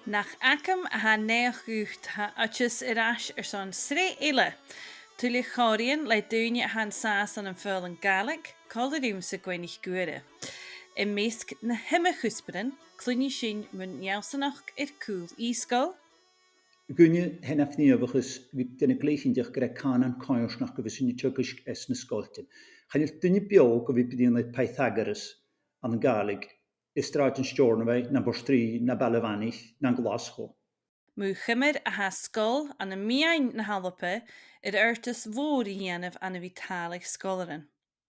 Nach acam a ha neachgúcht ha achas iras son sàr-eòlaichean. Tuaille cháiríonn le dúine a han sás an Fhoghlam Gàidhlig, cáileadúm sa Gwen NicGuaire. I measc na hime chusparin, clúine sin mun neamsanach cúl íscoil. Gunne hen afníomhachas vi den gléisiintach go canan cáirsnach go bhís tugus es na scoiltin. Chanil dunne beag go bhí bedíon le Pythagoras an Gàidhlig, is stráid an stórna na borstrí na ballavanis na glascho. Mú chimir a ha scoil an na miain na halape irtas mhór I dhéanamh an a bhí tálaigh scolaran.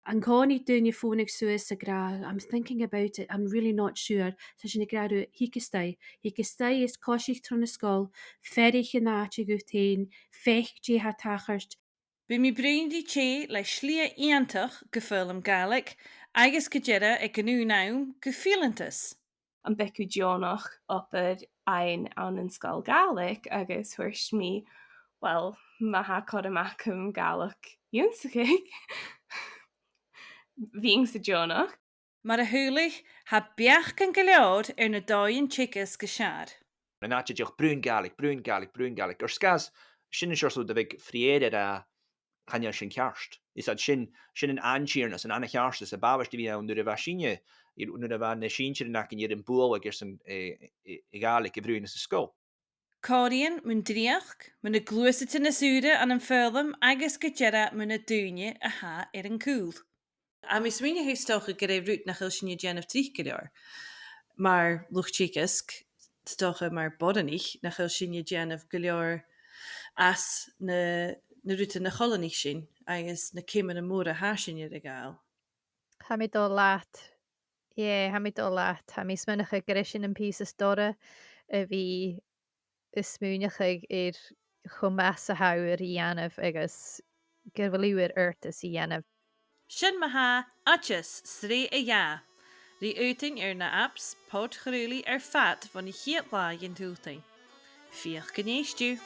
An cánig dúine fónig suas a gra. I'm thinking about it. I'm really not sure. Tá sin na gradu hícastai. Hícastai is cosich tron na scol, ferich yn áte gútein, fech dí ha tachart. Bí mi brúndí ché le slia íantach go Fhoghlam Gàidhlig, agus go deire ag gnú naum go fialantas. An becu Jonach opad ein an scol Gàidhlig agus thuairt mí, well, ma ha cod amachum Gàidhlig dúnsaigh. Bhíng sa Jonach. Mar a thuúlaigh ha beach gan go leor na dáin chicas go seair. Na náte deoch brún Gàidhlig. Scas sin seorsú de bheith friéidir a chaine sin cearst. Is sin an ansíarnas an anna chearstas a babhaistí bhí an nuair a bheith sinne, nuair a bheith na sínsir nach in an búla gur san Gàidhlig I bhrúna sa scó. Cáiríonn mun dríoch, mun na glúisite na súre an Fhoghlam agus go deire mun na dúine a ha an cúl. A mis mine héisteach go raibh rút nach sin déanamh trí go leor. Mar luchttícasc stocha mar bodanig nach sin déanamh go leor as na rúta na cholaní sin agus na céime na móra há sin ar a gáil. Ha mi dó leat. Ha mi dó leat. Ha mi smunacha go sin an pí stóra a bhí is smúnecha ar chumas a hair I dhéanamh agus gur bhfuilúir irtas I dhéanamh. Sin ma ha achas sàr-eòlaichean. Rí útain ar na apps pod-chraoladh ar fat van I chéad lá in túltain. Fíoch gnéistú.